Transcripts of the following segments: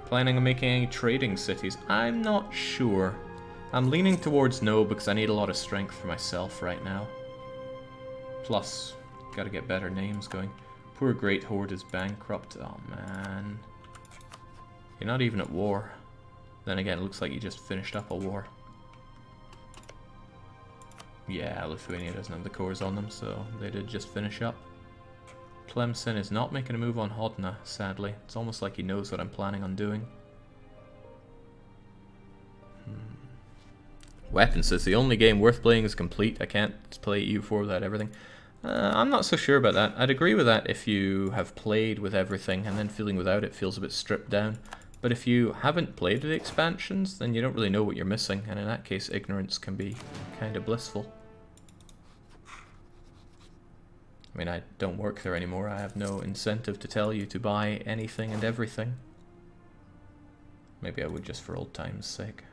Planning on making any trading cities? I'm not sure. I'm leaning towards no because I need a lot of strength for myself right now. Plus, gotta get better names going. Poor Great Horde is bankrupt. Oh man. You're not even at war. Then again, it looks like you just finished up a war. Yeah, Lithuania doesn't have the cores on them, so they did just finish up. Tlemcen is not making a move on Hodna, sadly. It's almost like he knows what I'm planning on doing. Weapons says the only game worth playing is complete. I can't play EU4 without everything. I'm not so sure about that. I'd agree with that if you have played with everything and then feeling without it feels a bit stripped down. But if you haven't played the expansions, then you don't really know what you're missing, and in that case, ignorance can be kind of blissful. I mean, I don't work there anymore. I have no incentive to tell you to buy anything and everything. Maybe I would just for old time's sake.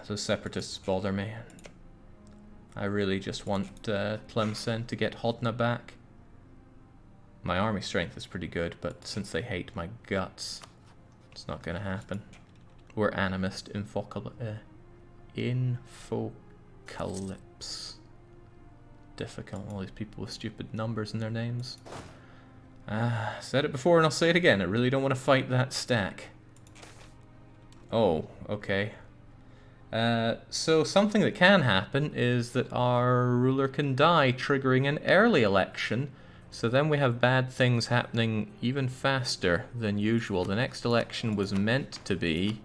Those separatists bother me. I really just want Tlemcen to get Hodna back. My army strength is pretty good, but since they hate my guts, it's not going to happen. We're animist infocalypse. Difficult, all these people with stupid numbers in their names. Said it before and I'll say it again, I really don't want to fight that stack. Oh, okay. So something that can happen is that our ruler can die, triggering an early election. So then we have bad things happening even faster than usual. The next election was meant to be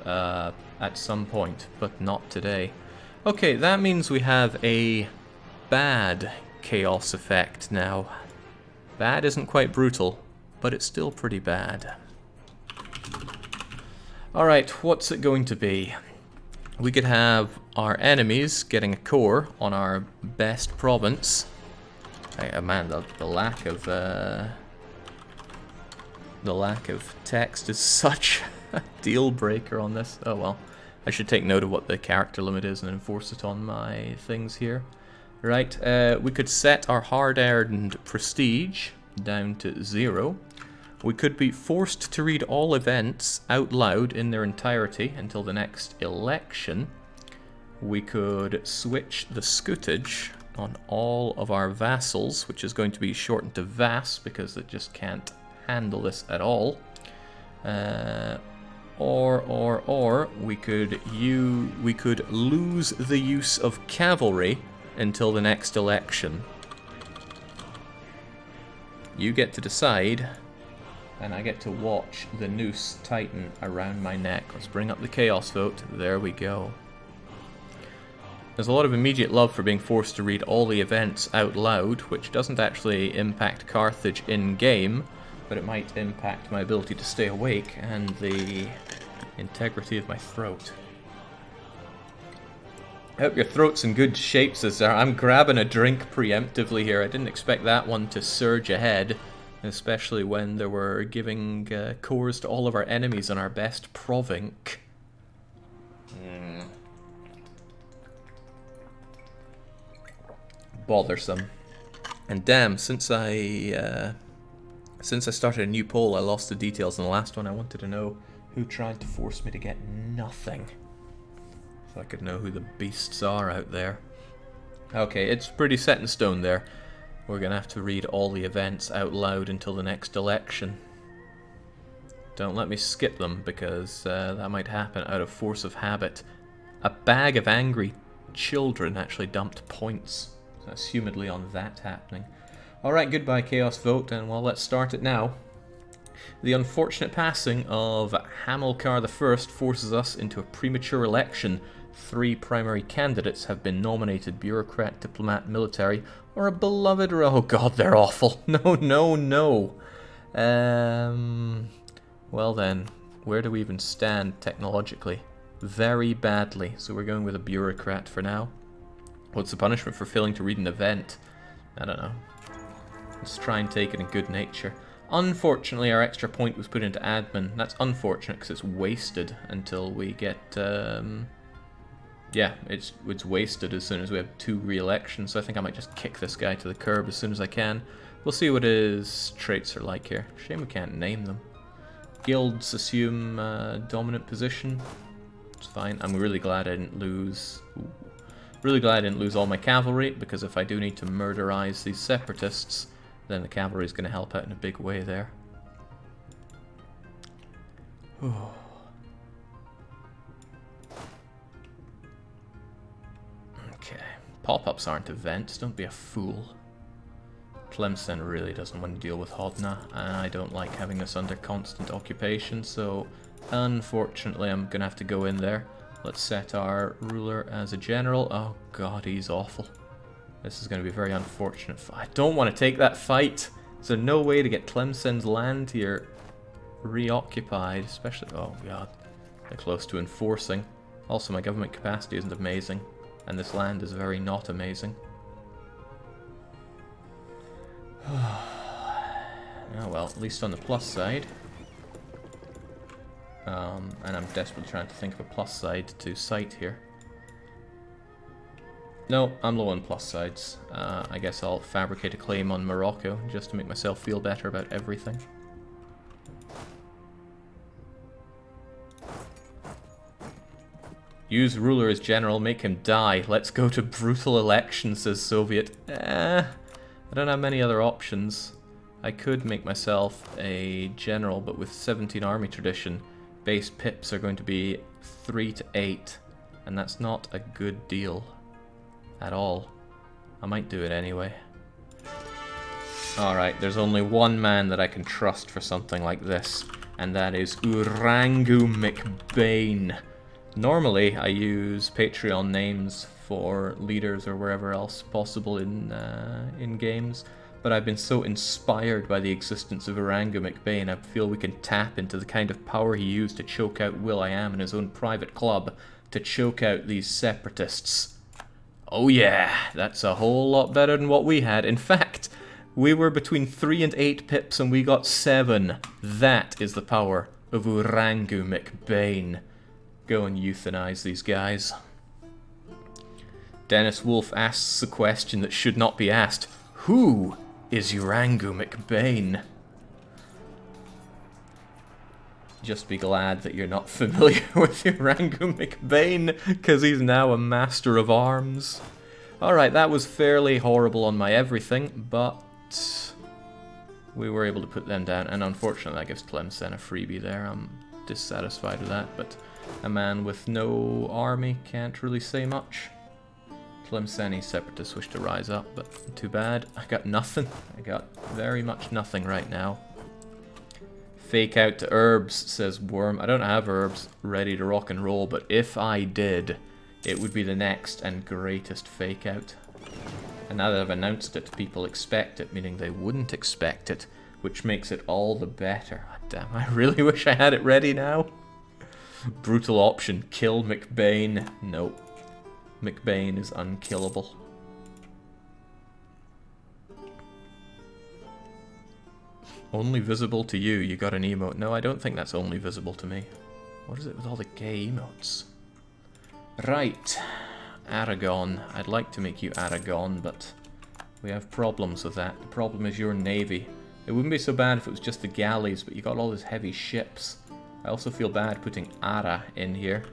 at some point, but not today. Okay, that means we have a bad chaos effect now. Bad isn't quite brutal, but it's still pretty bad. Alright, what's it going to be? We could have our enemies getting a core on our best province. Man, the lack of text is such a deal breaker on this. Oh well, I should take note of what the character limit is and enforce it on my things here. Right, we could set our hard-earned prestige down to 0. We could be forced to read all events out loud in their entirety until the next election. We could switch the scutage on all of our vassals, which is going to be shortened to Vass because it just can't handle this at all. Or we could lose the use of cavalry until the next election. You get to decide, and I get to watch the noose tighten around my neck. Let's bring up the chaos vote. There we go. There's a lot of immediate love for being forced to read all the events out loud, which doesn't actually impact Carthage in-game, but it might impact my ability to stay awake and the integrity of my throat. I hope your throat's in good shape, Cesar. I'm grabbing a drink preemptively here. I didn't expect that one to surge ahead, especially when they were giving cores to all of our enemies on our best province. Bothersome. And damn, since I started a new poll, I lost the details in the last one. I wanted to know who tried to force me to get nothing. If I could know who the beasts are out there. Okay, it's pretty set in stone there. We're gonna have to read all the events out loud until the next election. Don't let me skip them, because that might happen out of force of habit. A bag of angry children actually dumped points, assumedly on that happening. Alright, goodbye Chaos Vote, and well, let's start it now. The unfortunate passing of Hamilcar I forces us into a premature election. 3 primary candidates have been nominated: bureaucrat, diplomat, military, or a beloved... Oh god, they're awful. No, no, no. Well then, where do we even stand technologically? Very badly, so we're going with a bureaucrat for now. What's the punishment for failing to read an event? I don't know. Let's try and take it in good nature. Unfortunately, our extra point was put into admin. That's unfortunate because it's wasted until we get... yeah, it's wasted as soon as we have 2 re-elections, so I think I might just kick this guy to the curb as soon as I can. We'll see what his traits are like here. Shame we can't name them. guilds assume dominant position. It's fine. I'm really glad I didn't lose... Ooh. Really glad I didn't lose all my cavalry, because if I do need to murderize these separatists, then the cavalry is going to help out in a big way there. Okay. Pop-ups aren't events, don't be a fool. Tlemcen really doesn't want to deal with Hodna, and I don't like having this under constant occupation, so unfortunately I'm going to have to go in there. Let's set our ruler as a general. Oh god, he's awful. This is going to be a very unfortunate fight. I don't want to take that fight. Is there no way to get Tlemcen's land here reoccupied? Especially, oh god, they're close to enforcing. Also, my government capacity isn't amazing, and this land is very not amazing. Oh well, at least on the plus side. And I'm desperately trying to think of a plus side to cite here. No, I'm low on plus sides. I guess I'll fabricate a claim on Morocco just to make myself feel better about everything. Use ruler as general, make him die. Let's go to brutal election, says Soviet. I don't have many other options. I could make myself a general, but with 17 army tradition, base pips are going to be 3 to 8, and that's not a good deal at all. I might do it anyway. Alright, there's only one man that I can trust for something like this, and that is Urangoo McBain. Normally, I use Patreon names for leaders or wherever else possible in games, but I've been so inspired by the existence of Urangoo McBain, I feel we can tap into the kind of power he used to choke out will.i.am in his own private club, to choke out these separatists. Oh yeah, that's a whole lot better than what we had. In fact, we were between 3 and 8 pips and we got 7. That is the power of Urangoo McBain. Go and euthanize these guys. Dennis Wolf asks a question that should not be asked. Who is Urangoo McBain? Just be glad that you're not familiar with Urangoo McBain, because he's now a master of arms. Alright, that was fairly horrible on my everything, but we were able to put them down, and unfortunately that gives Tlemcen a freebie there. I'm dissatisfied with that, but a man with no army can't really say much. Tlemceni separatists wish to rise up, but too bad. I got nothing. I got very much nothing right now. Fake out to herbs, says Worm. I don't have herbs ready to rock and roll, but if I did, it would be the next and greatest fake out. And now that I've announced it, people expect it, meaning they wouldn't expect it, which makes it all the better. Oh, damn, I really wish I had it ready now. Brutal option, kill McBain. Nope. McBain is unkillable. Only visible to you, you got an emote. No, I don't think that's only visible to me. What is it with all the gay emotes? Right. Aragon. I'd like to make you Aragon, but we have problems with that. The problem is your navy. It wouldn't be so bad if it was just the galleys, but you got all these heavy ships. I also feel bad putting Ara in here.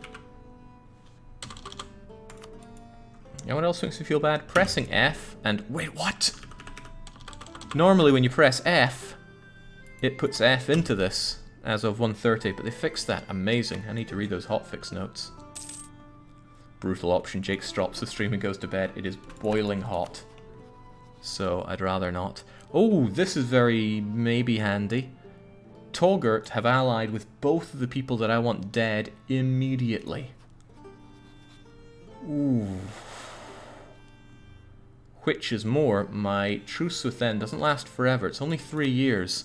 You know what else makes me feel bad? Pressing F and... Wait, what? Normally when you press F, it puts F into this as of 1:30, but they fixed that. Amazing. I need to read those hotfix notes. Brutal option. Jake stops the stream and goes to bed. It is boiling hot. So I'd rather not. Oh, this is very maybe handy. Togurt have allied with both of the people that I want dead immediately. Ooh. Which is more, my truce with them doesn't last forever. It's only 3 years.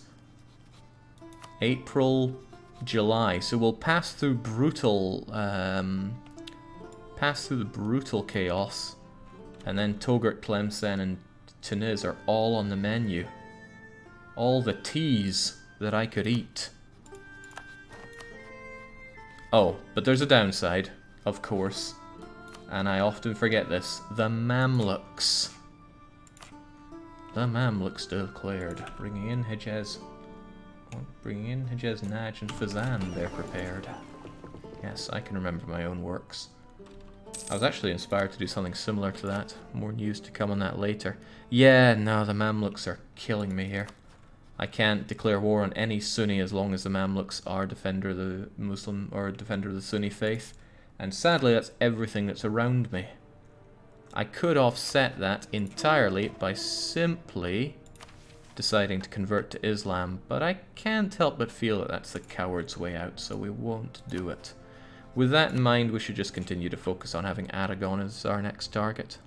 April, July. So we'll pass through brutal, the brutal chaos, and then Togurt, Tlemcen, and Tuniz are all on the menu. All the teas that I could eat. Oh, but there's a downside, of course, and I often forget this. The Mamluks. The Mamluks declared, bringing in Hejaz. Bringing in Hejaz, Naj, and Fazan, they're prepared. Yes, I can remember my own works. I was actually inspired to do something similar to that. More news to come on that later. Yeah, no, the Mamluks are killing me here. I can't declare war on any Sunni as long as the Mamluks are defender of the Muslim or defender of the Sunni faith. And sadly, that's everything that's around me. I could offset that entirely by simply deciding to convert to Islam, but I can't help but feel that that's the coward's way out, so we won't do it. With that in mind, we should just continue to focus on having Aragon as our next target.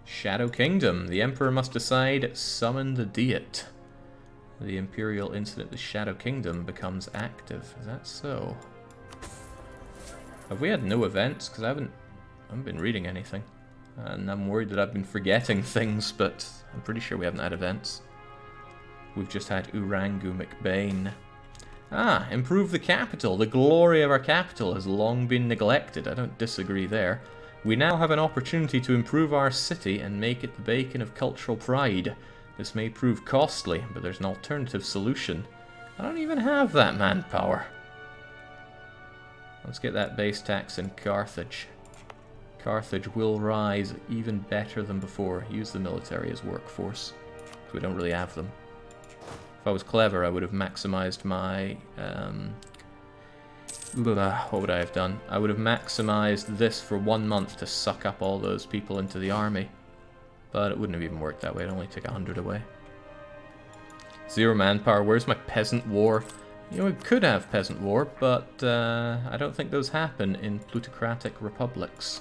Shadow Kingdom. The Emperor must decide, summon the Diet. The Imperial Incident, the Shadow Kingdom, becomes active. Is that so? Have we had no events? Because I haven't been reading anything. And I'm worried that I've been forgetting things, but I'm pretty sure we haven't had events. We've just had Urangoo McBain. Ah, improve the capital. The glory of our capital has long been neglected. I don't disagree there. We now have an opportunity to improve our city and make it the beacon of cultural pride. This may prove costly, but there's an alternative solution. I don't even have that manpower. Let's get that base tax in Carthage. Carthage will rise even better than before. Use the military as workforce, because we don't really have them. If I was clever, I would have maximized my... what would I have done? I would have maximized this for 1 month to suck up all those people into the army. But it wouldn't have even worked that way. It'd only take 100 away. 0 manpower. Where's my peasant war? You know, we could have peasant war, but I don't think those happen in plutocratic republics.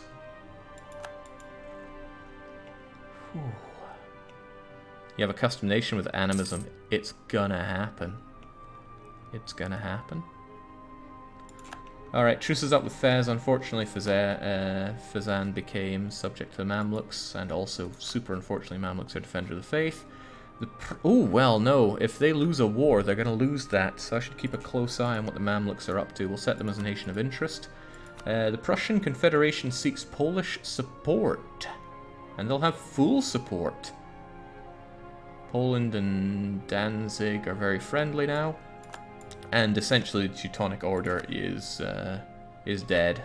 Whew. You have a custom nation with animism. It's gonna happen. It's gonna happen. Alright, truce is up with Fez. Unfortunately, Fazan became subject to the Mamluks, and also, super unfortunately, Mamluks are defender of the faith. Oh, well, no. If they lose a war, they're going to lose that, so I should keep a close eye on what the Mamluks are up to. We'll set them as a nation of interest. The Prussian Confederation seeks Polish support, and they'll have full support. Poland and Danzig are very friendly now. And essentially, the Teutonic Order is dead.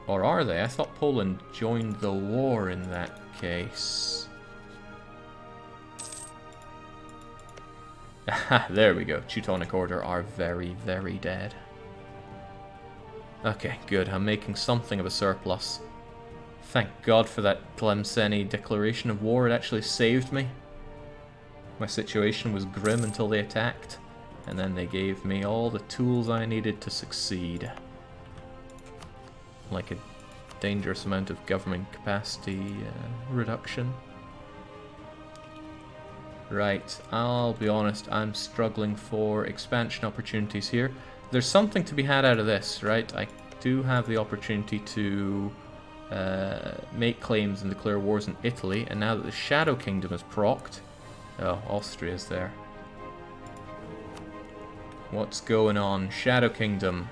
Or are they? I thought Poland joined the war in that case. Aha, there we go. Teutonic Order are very, very dead. Okay, good. I'm making something of a surplus. Thank God for that Tlemceni declaration of war. It actually saved me. My situation was grim until they attacked, and then they gave me all the tools I needed to succeed. Like a dangerous amount of government capacity reduction. Right, I'll be honest, I'm struggling for expansion opportunities here. There's something to be had out of this, right? I do have the opportunity to make claims and declare wars in Italy, and now that the Shadow Kingdom is procced... Oh, Austria's there. What's going on? Shadow Kingdom.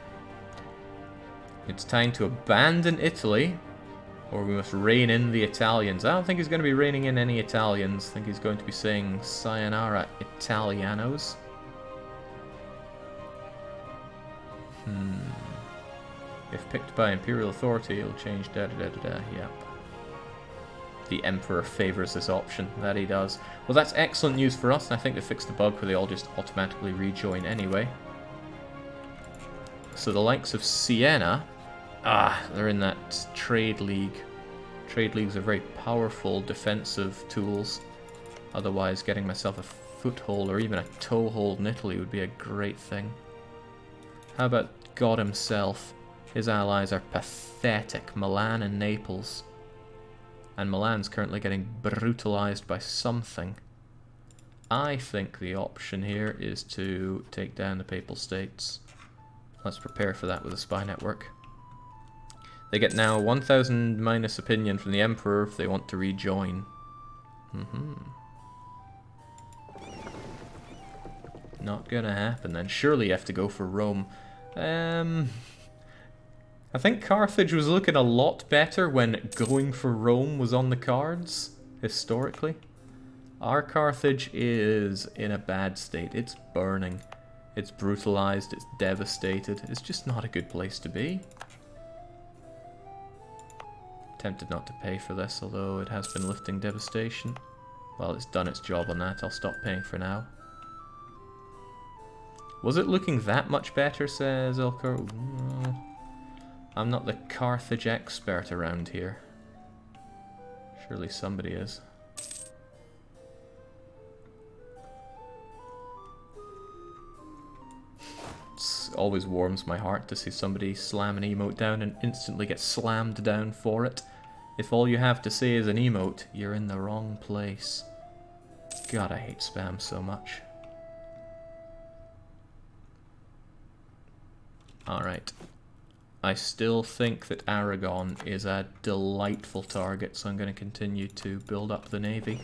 It's time to abandon Italy, or we must rein in the Italians. I don't think he's going to be reining in any Italians. I think he's going to be saying Sayonara Italianos. If picked by Imperial authority, it'll change da-da-da-da-da. Yep. The Emperor favours this option. That he does. Well, that's excellent news for us, and I think they fixed the bug where they all just automatically rejoin anyway. So the likes of Siena... Ah, they're in that trade league. Trade leagues are very powerful defensive tools. Otherwise, getting myself a foothold or even a toehold in Italy would be a great thing. How about God himself? His allies are pathetic. Milan and Naples. And Milan's currently getting brutalized by something. I think the option here is to take down the Papal States. Let's prepare for that with a spy network. They get now 1,000 minus opinion from the Emperor if they want to rejoin. Not gonna happen then. Surely you have to go for Rome. I think Carthage was looking a lot better when going for Rome was on the cards. historically. Our Carthage is in a bad state. It's burning. It's brutalized. It's devastated. It's just not a good place to be. Tempted not to pay for this, although it has been lifting devastation. Well, it's done its job on that. I'll stop paying for now. Was it looking that much better, says Ilker? No. I'm not the Carthage expert around here. Surely somebody is. It always warms my heart to see somebody slam an emote down and instantly get slammed down for it. If all you have to say is an emote, you're in the wrong place. God, I hate spam so much. Alright. I still think that Aragon is a delightful target, so I'm going to continue to build up the navy.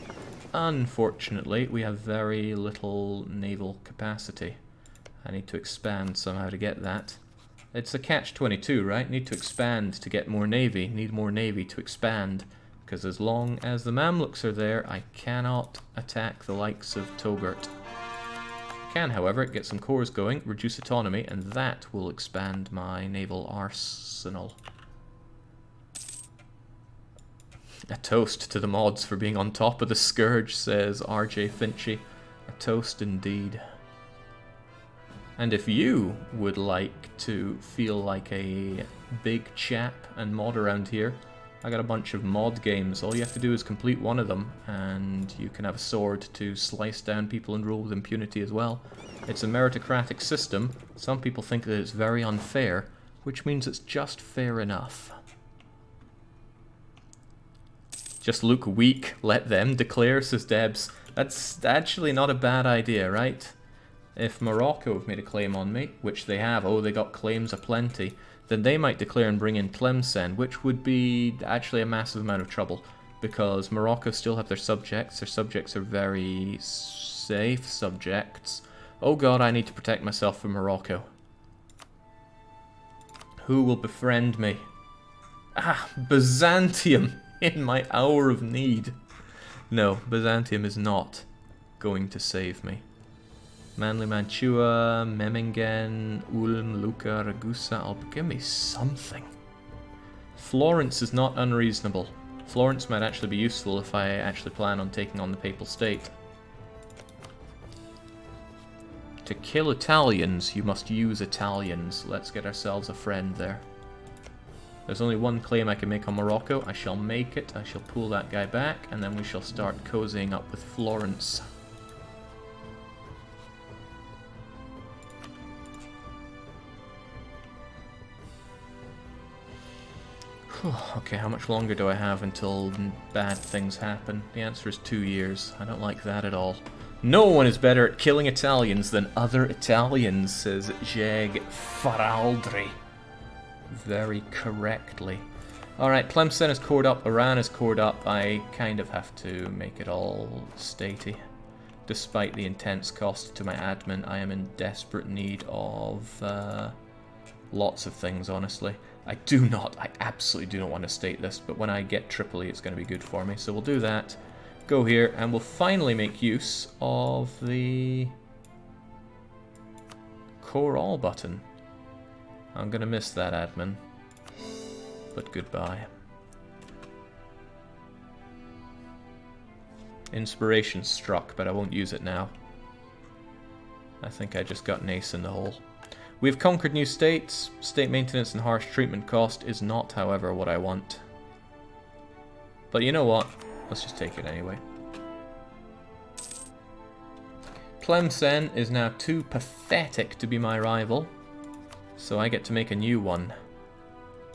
Unfortunately, we have very little naval capacity. I need to expand somehow to get that. It's a catch-22, right? Need to expand to get more navy. Need more navy to expand. Because as long as the Mamluks are there, I cannot attack the likes of Togurt. Can, however, get some cores going, reduce autonomy, and that will expand my naval arsenal. A toast to the mods for being on top of the Scourge, says RJ Finchy. A toast indeed. And if you would like to feel like a big chap and mod around here, I got a bunch of mod games. All you have to do is complete one of them, and you can have a sword to slice down people and rule with impunity as well. It's a meritocratic system. Some people think that it's very unfair, which means it's just fair enough. Just look weak, let them declare, says Debs. That's actually not a bad idea, right? If Morocco have made a claim on me, which they have, oh, they got claims aplenty, then they might declare and bring in Tlemcen, which would be actually a massive amount of trouble, because Morocco still have their subjects. Their subjects are very safe subjects. Oh god, I need to protect myself from Morocco. Who will befriend me? Ah, Byzantium in my hour of need. No, Byzantium is not going to save me. Manly Mantua, Memmingen, Ulm, Lucca, Ragusa. Oh, give me something. Florence is not unreasonable. Florence might actually be useful if I actually plan on taking on the Papal State. To kill Italians, you must use Italians. Let's get ourselves a friend there. There's only one claim I can make on Morocco. I shall make it. I shall pull that guy back, and then we shall start cozying up with Florence. Okay, how much longer do I have until bad things happen? The answer is 2 years. I don't like that at all. No one is better at killing Italians than other Italians, says Jeg Faraldri. Very correctly. Alright, Tlemcen is cored up, Iran is cored up. I kind of have to make it all statey. Despite the intense cost to my admin, I am in desperate need of lots of things, honestly. I absolutely do not want to state this, but when I get Tripoli, it's going to be good for me. So we'll do that, go here, and we'll finally make use of the Core All button. I'm going to miss that, admin, but goodbye. Inspiration struck, but I won't use it now. I think I just got an ace in the hole. We have conquered new states. State maintenance and harsh treatment cost is not, however, what I want. But you know what? Let's just take it anyway. Tlemcen is now too pathetic to be my rival, so I get to make a new one.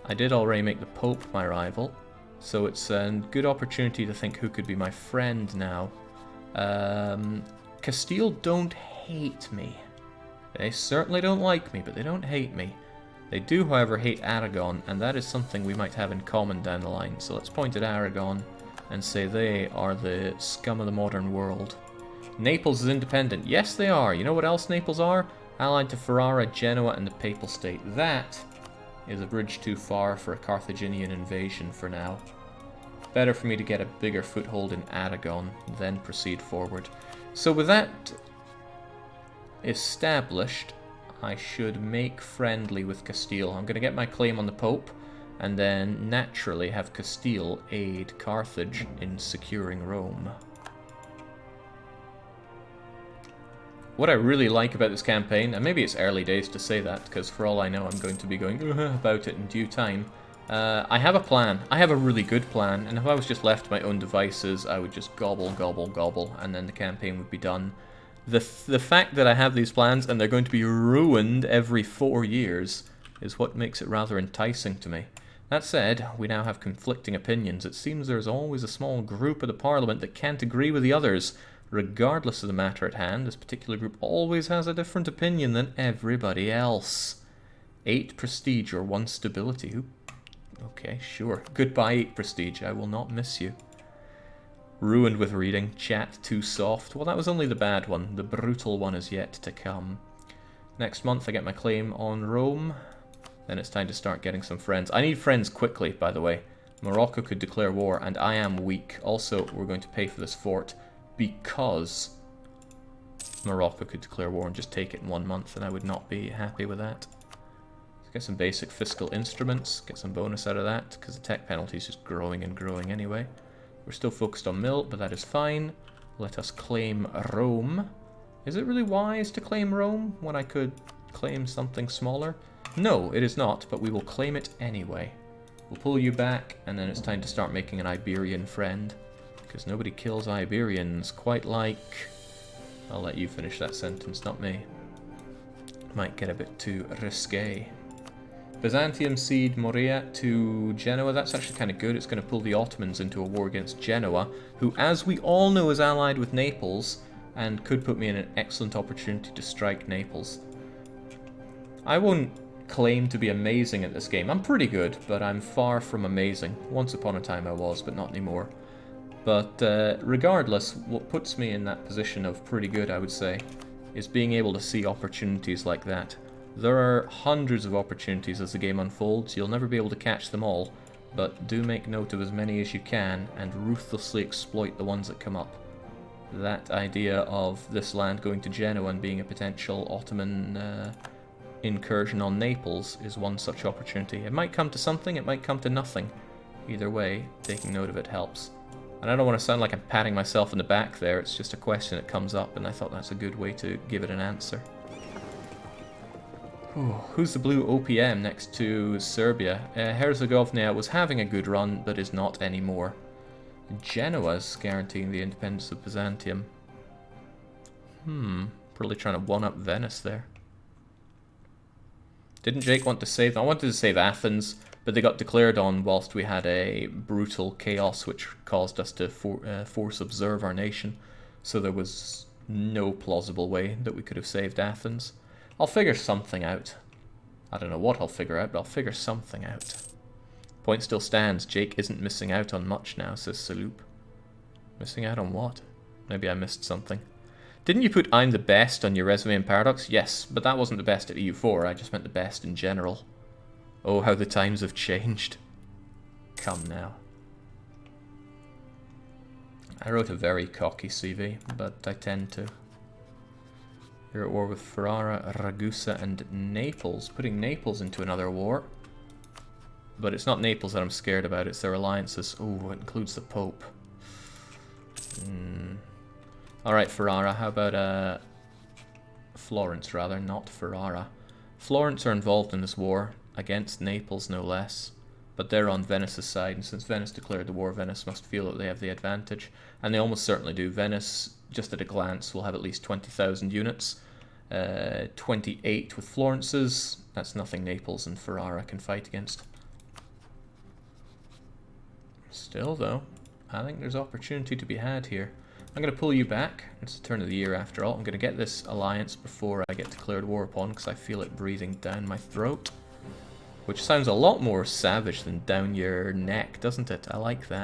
I did already make the Pope my rival, so it's a good opportunity to think who could be my friend now. Castile don't hate me. They certainly don't like me, but they don't hate me. They do, however, hate Aragon, and that is something we might have in common down the line. So let's point at Aragon and say they are the scum of the modern world. Naples is independent. Yes, they are. You know what else Naples are? Allied to Ferrara, Genoa, and the Papal State. That is a bridge too far for a Carthaginian invasion for now. better for me to get a bigger foothold in Aragon, then proceed forward. So with that established, I should make friendly with Castile. I'm going to get my claim on the Pope, and then naturally have Castile aid Carthage in securing Rome. What I really like about this campaign, and maybe it's early days to say that, because for all I know I'm going to be going about it in due time, I have a plan. I have a really good plan, and if I was just left to my own devices, I would just gobble, gobble, gobble, and then the campaign would be done. The fact that I have these plans, and they're going to be ruined every 4 years, is what makes it rather enticing to me. That said, we now have conflicting opinions. It seems there's always a small group of the Parliament that can't agree with the others. Regardless of the matter at hand, this particular group always has a different opinion than everybody else. 8 prestige or 1 stability. Ooh. Okay, sure. Goodbye, 8 prestige. I will not miss you. Ruined with reading. Chat too soft. Well, that was only the bad one. The brutal one is yet to come. Next month I get my claim on Rome. Then it's time to start getting some friends. I need friends quickly, by the way. Morocco could declare war, and I am weak. Also, we're going to pay for this fort because Morocco could declare war and just take it in 1 month, and I would not be happy with that. Let's get some basic fiscal instruments, get some bonus out of that, because the tech penalty is just growing and growing anyway. We're still focused on mill, but that is fine. Let us claim Rome. Is it really wise to claim Rome when I could claim something smaller? No, it is not, but we will claim it anyway. We'll pull you back, and then it's time to start making an Iberian friend. Because nobody kills Iberians quite like... I'll let you finish that sentence, not me. Might get a bit too risque. Byzantium cede Morea to Genoa. That's actually kind of good. It's going to pull the Ottomans into a war against Genoa, who, as we all know, is allied with Naples, and could put me in an excellent opportunity to strike Naples. I won't claim to be amazing at this game. I'm pretty good, but I'm far from amazing. Once upon a time I was, but not anymore. But regardless, what puts me in that position of pretty good, I would say, is being able to see opportunities like that. There are hundreds of opportunities as the game unfolds. You'll never be able to catch them all, but do make note of as many as you can and ruthlessly exploit the ones that come up. That idea of this land going to Genoa and being a potential Ottoman incursion on Naples is one such opportunity. It might come to something, it might come to nothing. Either way, taking note of it helps. And I don't want to sound like I'm patting myself in the back there, it's just a question that comes up, and I thought that's a good way to give it an answer. Who's the blue OPM next to Serbia? Herzegovina was having a good run, but is not anymore. Genoa's guaranteeing the independence of Byzantium. Probably trying to one-up Venice there. Didn't Jake want to save... I wanted to save Athens, but they got declared on whilst we had a brutal chaos which caused us to force observe our nation. So there was no plausible way that we could have saved Athens. I'll figure something out. I don't know what I'll figure out, but I'll figure something out. Point still stands. Jake isn't missing out on much now, says Saloop. Missing out on what? Maybe I missed something. Didn't you put I'm the best on your resume in Paradox? Yes, but that wasn't the best at EU4, I just meant the best in general. Oh, how the times have changed. Come now. I wrote a very cocky CV, but I tend to. You're at war with Ferrara, Ragusa, and Naples. Putting Naples into another war. But it's not Naples that I'm scared about, it's their alliances. Oh, it includes the Pope. Alright, Ferrara, how about Florence, rather, not Ferrara. Florence are involved in this war, against Naples no less. But they're on Venice's side, and since Venice declared the war, Venice must feel that they have the advantage. And they almost certainly do. Venice, just at a glance, will have at least 20,000 units. 28 with Florence's. That's nothing Naples and Ferrara can fight against. Still, though, I think there's opportunity to be had here. I'm going to pull you back. It's the turn of the year after all. I'm going to get this alliance before I get declared war upon, because I feel it breathing down my throat. Which sounds a lot more savage than down your neck, doesn't it? I like that.